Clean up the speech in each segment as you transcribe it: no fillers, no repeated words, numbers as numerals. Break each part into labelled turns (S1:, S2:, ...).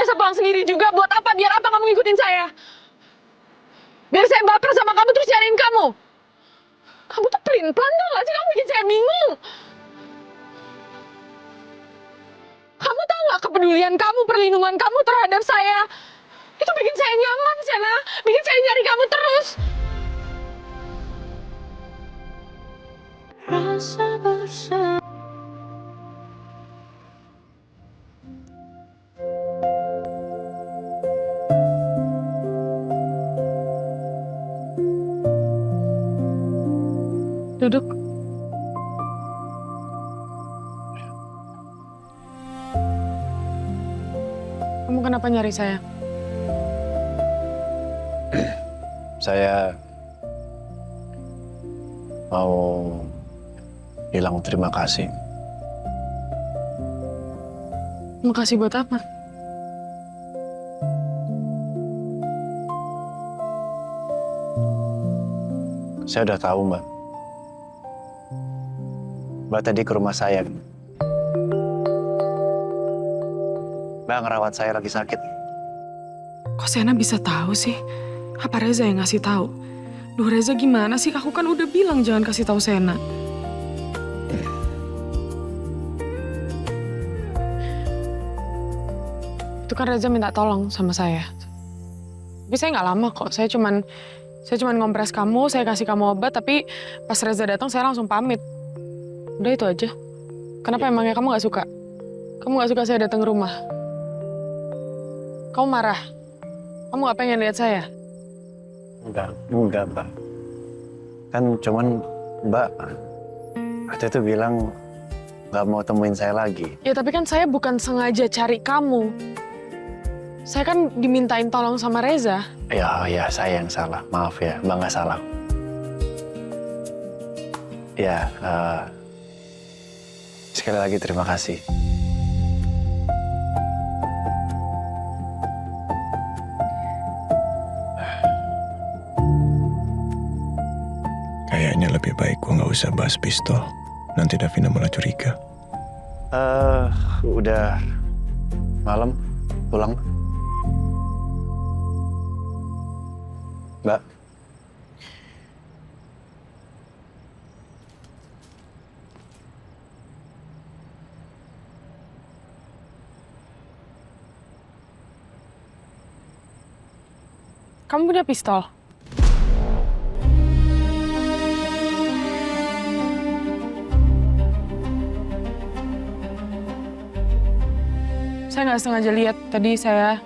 S1: biasa pulang sendiri juga. Buat apa? Biar apa kamu ngikutin saya? Biar saya baper sama kamu terus cariin kamu. Kamu tuh pelin-pelan tuh gak sih? Kamu bikin saya bingung. Kamu tahu gak kepedulian kamu, perlindungan kamu terhadap saya? Itu bikin saya nyaman, Sena. Bikin saya nyari kamu terus. Rasa bersama. Duduk. Kamu kenapa nyari saya?
S2: Saya mau bilang terima kasih.
S1: Makasih buat apa?
S2: Saya udah tahu, Mbak. Mbak tadi ke rumah saya. Mbak ngerawat saya lagi sakit.
S1: Kok Sena bisa tahu sih? Apa Reza yang ngasih tahu? Duh Reza gimana sih? Aku kan udah bilang jangan kasih tahu Sena. Itu kan Reza minta tolong sama saya. Tapi saya nggak lama kok. Saya cuman ngompres kamu, saya kasih kamu obat. Tapi pas Reza datang saya langsung pamit. Udah itu aja. Kenapa emangnya kamu nggak suka? Kamu nggak suka saya datang ke rumah? Kamu marah? Kamu nggak pengen lihat saya?
S2: Enggak, Mbak. Kan cuman Mbak waktu itu bilang nggak mau temuin saya lagi.
S1: Ya tapi kan saya bukan sengaja cari kamu. Saya kan dimintain tolong sama Reza.
S2: Ya, saya yang salah. Maaf ya, Mbak nggak salah. Ya, sekali lagi terima kasih.
S3: Kayaknya lebih baik gua nggak usah bahas pistol. Nanti Davina malah curiga.
S2: Udah malam, pulang. Mbak.
S1: Kamu punya pistol? Saya nggak sengaja lihat tadi saya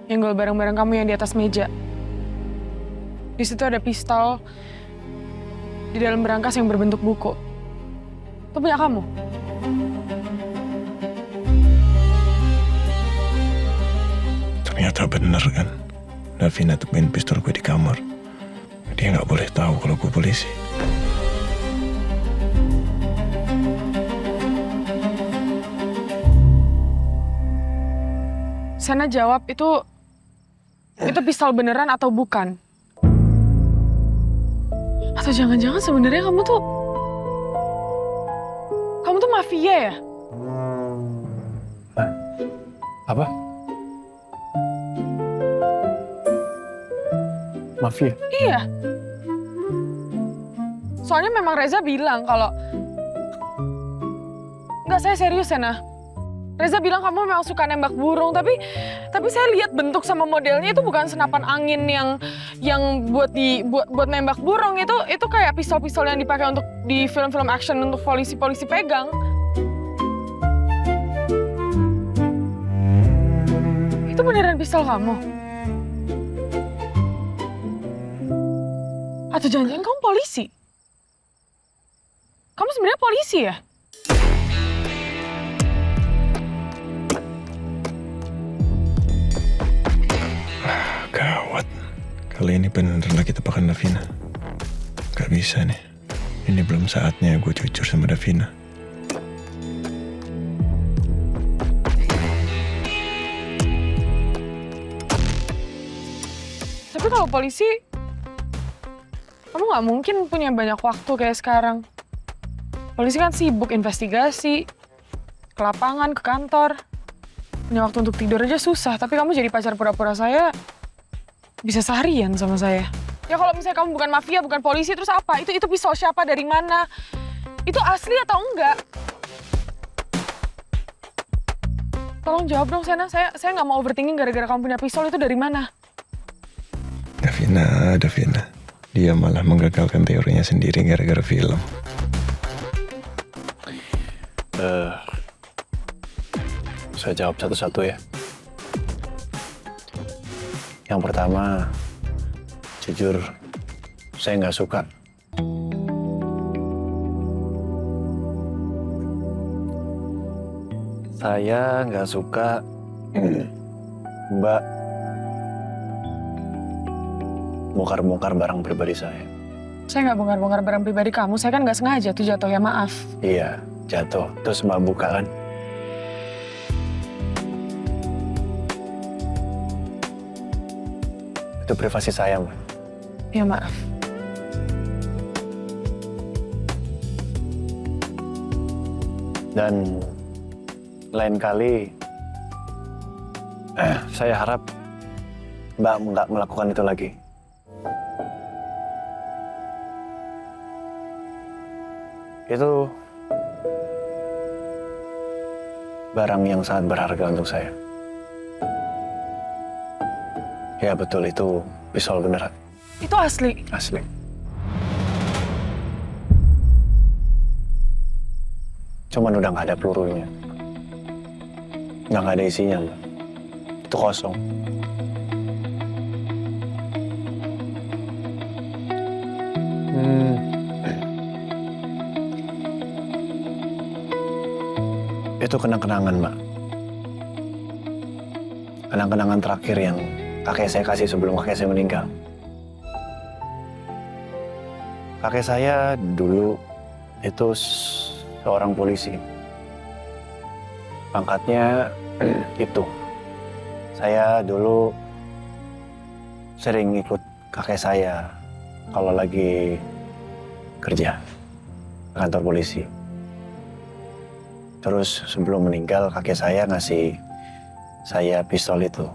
S1: nyenggol barang-barang kamu yang di atas meja. Di situ ada pistol di dalam berangkas yang berbentuk buku. Itu punya kamu?
S3: Ternyata bener kan. Davina temuin pistol gue di kamar. Dia nggak boleh tahu kalau gue polisi.
S1: Sena jawab itu pistol beneran atau bukan? Atau jangan-jangan sebenarnya kamu tuh mafia ya?
S2: Apa? Mafia?
S1: Iya. Soalnya memang Reza bilang kalau nggak, saya serius Sena. Reza bilang kamu memang suka nembak burung, tapi saya lihat bentuk sama modelnya itu bukan senapan angin yang buat nembak burung. Itu kayak pistol-pistol yang dipakai untuk di film-film action untuk polisi-polisi pegang. Itu beneran pistol kamu? Atau jangan-jangan kamu polisi? Kamu sebenarnya polisi ya?
S3: Gawat. Kali ini bener lagi tebakan Davina. Gak bisa nih. Ini belum saatnya gue jujur sama Davina.
S1: Tapi kalau polisi, kamu nggak mungkin punya banyak waktu kayak sekarang. Polisi kan sibuk investigasi, ke lapangan, ke kantor. Punya waktu untuk tidur aja susah, tapi kamu jadi pacar pura-pura saya bisa seharian sama saya. Ya kalau misalnya kamu bukan mafia, bukan polisi, terus apa? Itu pisau siapa, dari mana? Itu asli atau enggak? Tolong jawab dong, Sena. Saya nggak mau overthinking gara-gara kamu punya pisau. Itu dari mana?
S3: Davina. Dia malah menggagalkan teorinya sendiri gara-gara film.
S2: Saya jawab satu-satu ya. Yang pertama, jujur, saya nggak suka. Saya nggak suka Mbak bongkar-bongkar barang pribadi saya.
S1: Saya nggak bongkar-bongkar barang pribadi kamu. Saya kan nggak sengaja tuh jatuh, ya maaf.
S2: Iya, jatuh. Terus Mbak buka kan. Itu privasi saya, Mbak.
S1: Ya maaf.
S2: Dan lain kali, saya harap Mbak nggak melakukan itu lagi. Itu barang yang sangat berharga untuk saya. Ya betul, itu pisau beneran.
S1: Itu asli.
S2: Asli. Cuman udah nggak ada pelurunya. Nggak ada isinya, Mbak. Itu kosong. Itu kenang-kenangan, Mbak. Kenang-kenangan terakhir yang kakek saya kasih sebelum kakek saya meninggal. Kakek saya dulu itu seorang polisi. Pangkatnya itu. Saya dulu sering ikut kakek saya kalau lagi kerja ke kantor polisi. Terus sebelum meninggal kakek saya ngasih saya pistol itu.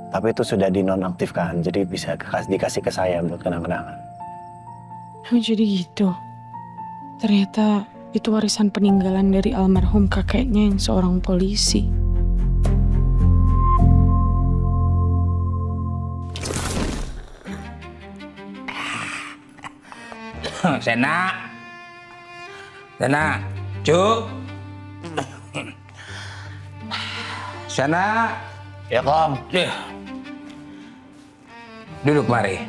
S2: Tapi itu sudah dinonaktifkan, jadi bisa dikasih ke saya buat kenang-kenangan.
S1: Oh, jadi gitu. Ternyata itu warisan peninggalan dari almarhum kakeknya yang seorang polisi.
S4: Sena, Cuk. Sena.
S2: Ya, Kong.
S4: Ya. Duduk mari.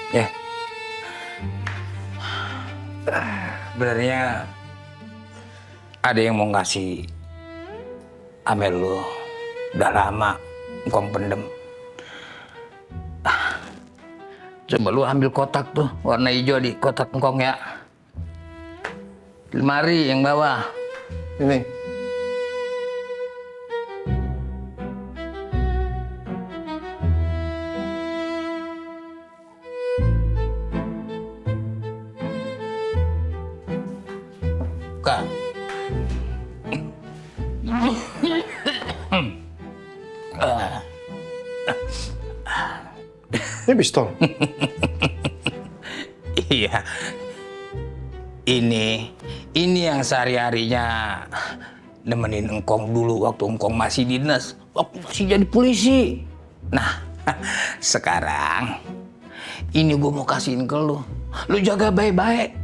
S4: Ya. Sebenarnya ada yang mau ngasih Amel lu. Udah lama engkong pendem. Coba lu ambil kotak tuh warna hijau di kotak engkong ya. Lemari yang bawah.
S2: Ini.
S4: Buka.
S2: Ini pistol.
S4: Iya. Ini yang sehari-harinya nemenin engkong dulu waktu engkong masih dinas, waktu masih jadi polisi. Nah, sekarang ini gue mau kasihin ke lu. Lu jaga baik-baik.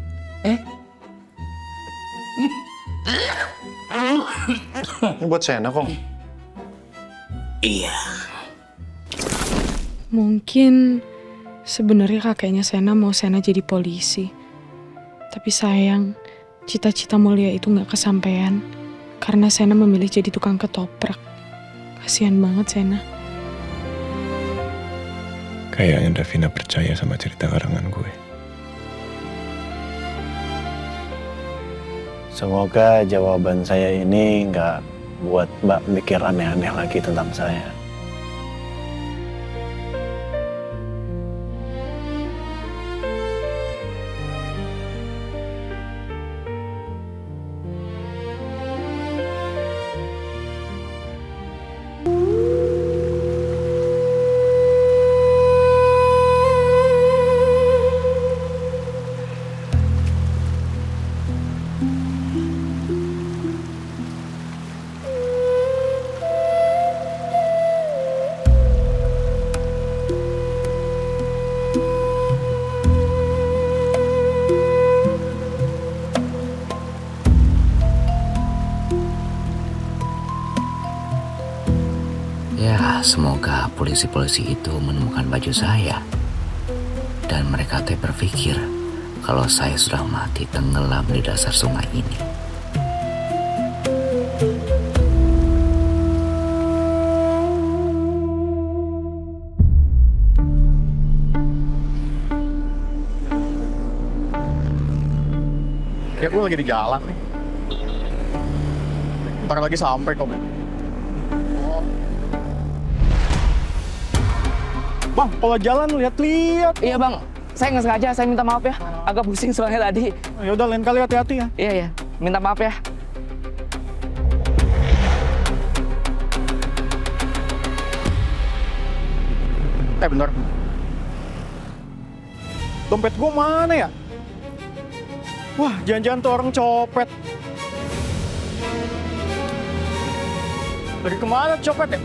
S2: Ini buat Sena, Kong.
S4: Iya.
S1: Mungkin sebenarnya kakeknya Sena mau Sena jadi polisi. Tapi sayang, cita-cita mulia itu nggak kesampaian karena Sena memilih jadi tukang ketoprak. Kasihan banget Sena.
S3: Kayaknya Davina percaya sama cerita karangan gue.
S2: Semoga jawaban saya ini nggak buat Mbak mikir aneh-aneh lagi tentang saya.
S5: Ya, semoga polisi-polisi itu menemukan baju saya. Dan mereka berpikir kalau saya sudah mati tenggelam di dasar sungai ini.
S6: Kayak gue lagi di jalan nih. Ntar lagi sampai kok. Bang, kalau jalan lihat-lihat.
S7: Iya bang, saya nggak sengaja, saya minta maaf ya. Agak pusing soalnya tadi.
S6: Ya udah, lain kali hati-hati ya.
S7: Iya ya, minta maaf ya.
S6: Bentar. Dompet gue mana ya? Wah, jangan-jangan tuh orang copet. Dari kemana copet ya?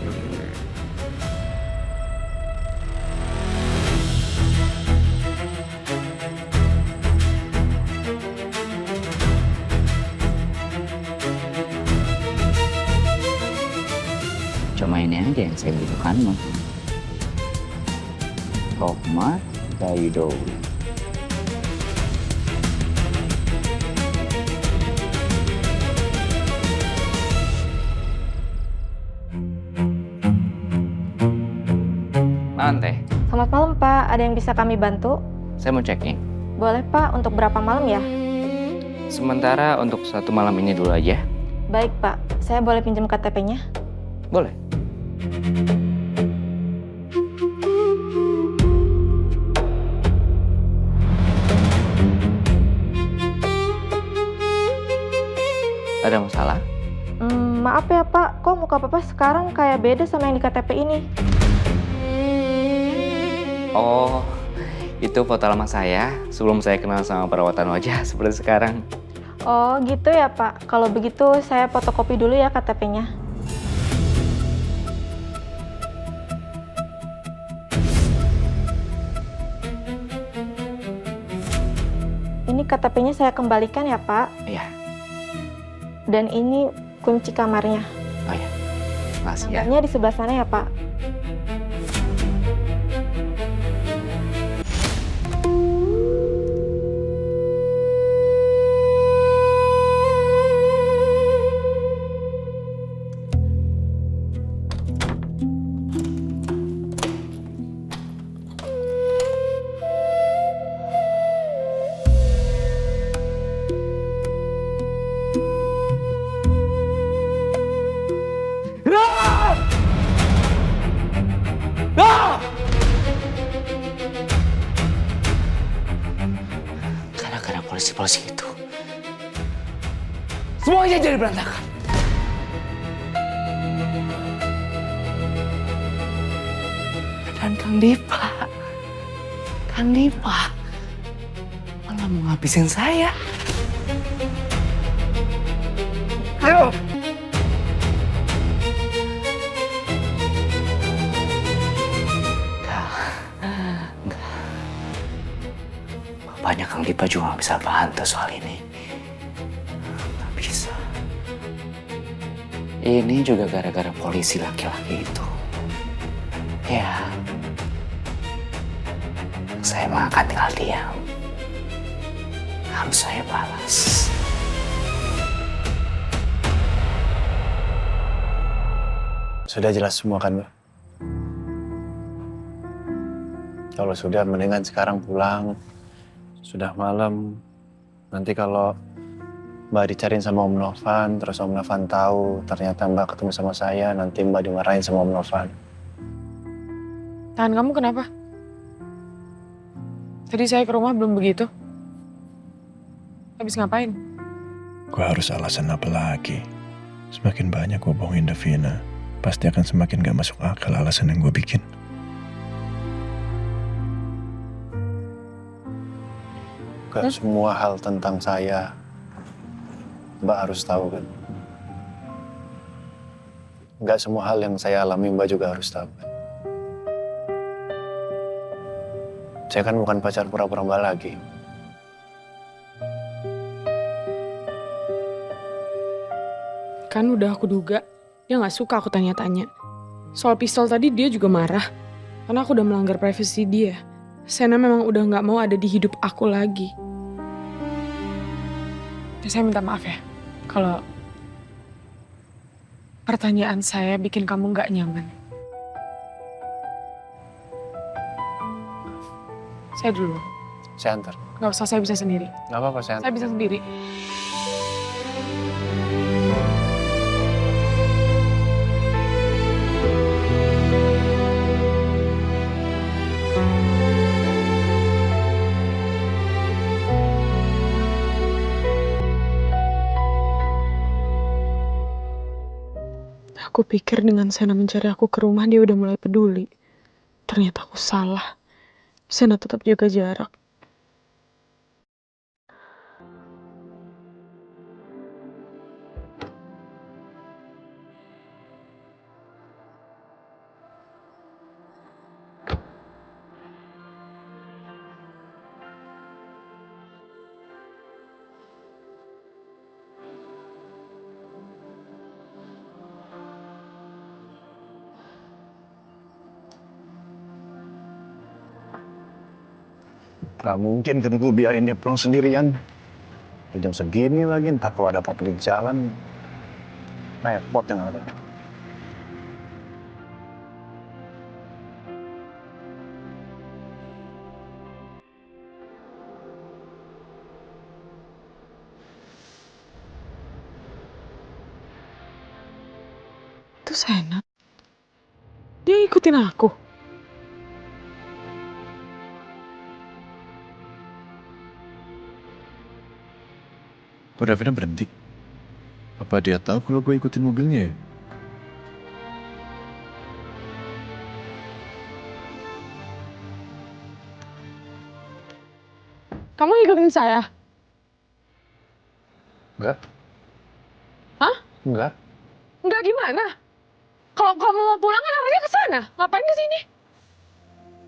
S5: Cuma ini aja yang saya butuhkan, mah. Rohmat Daidowi.
S7: Teh,
S8: Selamat malam Pak, ada yang bisa kami bantu?
S7: saya mau checking.
S8: Boleh Pak, untuk berapa malam ya?
S7: Sementara untuk 1 malam ini dulu aja.
S8: Baik Pak, saya boleh pinjam KTP-nya?
S7: Boleh. Ada masalah?
S8: Maaf ya Pak, kok muka Papa sekarang kayak beda sama yang di KTP ini?
S7: Oh, itu foto lama saya sebelum saya kenal sama perawatan wajah seperti sekarang.
S8: Oh gitu ya Pak, kalau begitu saya fotokopi dulu ya KTP-nya. Ini KTP-nya saya kembalikan ya Pak.
S7: Iya.
S8: Dan ini kunci kamarnya.
S7: Oh ya, makasih ya.
S8: Kamarnya di sebelah sana ya Pak.
S7: Gara-gara polisi-polisi itu, semuanya jadi berantakan. Dan Kang Dipa malah mau ngabisin saya. Ayo! Enggak. Bapaknya Kang Dipa juga nggak bisa bantu soal ini. Nggak bisa. Ini juga gara-gara polisi laki-laki itu. Ya. Saya mah akan tinggal diam. Harus saya balas.
S2: Sudah jelas semua kan, Mbak? Kalau sudah, mendingan sekarang pulang. Sudah malam. Nanti kalau Mbak dicariin sama Om Novan, terus Om Novan tahu ternyata Mbak ketemu sama saya, nanti Mbak dimarahin sama Om Novan.
S1: Tangan kamu kenapa? Tadi saya ke rumah belum begitu. Habis ngapain?
S3: Gue harus alasan apa lagi? Semakin banyak gue bohongin Davina, pasti akan semakin gak masuk akal alasan yang gue bikin.
S2: Gak semua hal tentang saya Mbak harus tahu kan. Gak semua hal yang saya alami Mbak juga harus tahu kan. Saya kan bukan pacar pura-pura Mbak lagi.
S1: Kan udah aku duga, dia gak suka aku tanya-tanya. Soal pistol tadi dia juga marah. Karena aku udah melanggar privasi dia. Sena memang udah gak mau ada di hidup aku lagi. Ya, saya minta maaf ya. Kalau pertanyaan saya bikin kamu gak nyaman. Saya dulu.
S2: Saya antar.
S1: Gak usah, saya bisa sendiri.
S2: Gak apa-apa, saya antar.
S1: Saya bisa sendiri. Aku pikir dengan Sena mencari aku ke rumah dia udah mulai peduli. Ternyata aku salah. Sena tetap jaga jarak.
S2: Gak mungkin kan gue biarin dia pulang sendirian. Jam segini lagi, entah kalau ada apa-apa di jalan. Repot yang ada.
S1: Itu Sena. Dia ikutin aku.
S3: Kok Davina berhenti? Apa dia tahu kalau gue ikutin mobilnya ya?
S1: Kamu ikutin saya?
S2: Enggak.
S1: Hah?
S2: Enggak.
S1: Enggak gimana? Kalau kamu mau pulang kan harusnya ke sana. Ngapain ke sini?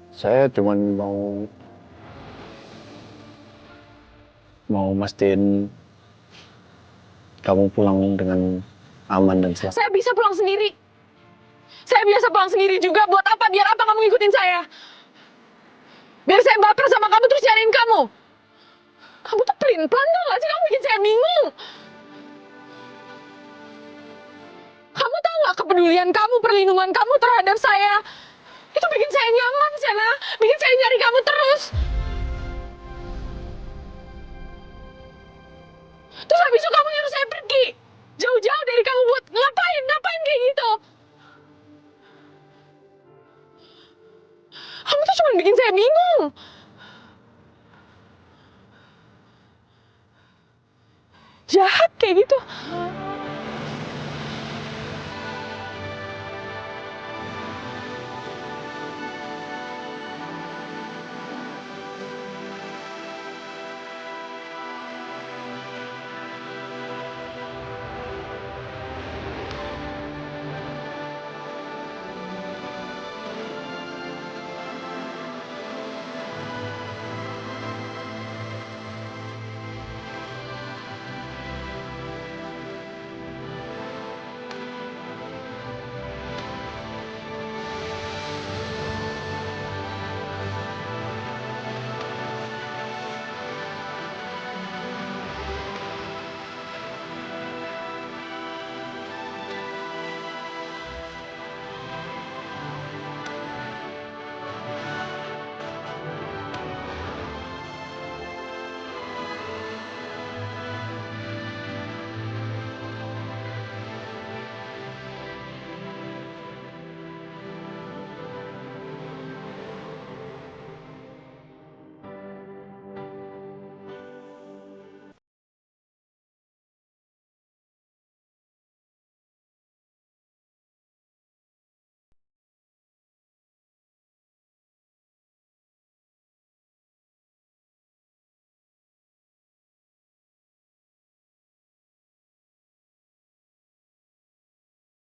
S2: Saya cuma mau mastiin kamu pulang dengan aman dan selamat.
S1: Saya bisa pulang sendiri. Saya biasa pulang sendiri juga. Buat apa? Biar apa kamu ngikutin saya? Biar saya baper sama kamu terus nyariin kamu. Kamu tuh pelin-pelan tuh gak sih? Kamu bikin saya bingung. Kamu tahu gak kepedulian kamu, perlindungan kamu terhadap saya? Itu bikin saya nyaman, Sena. Bikin saya nyari kamu terus. Terus habis itu kamu nyuruh saya pergi. Jauh-jauh dari kamu buat ngapain kayak gitu. Kamu tuh cuma bikin saya bingung. Jahat kayak gitu.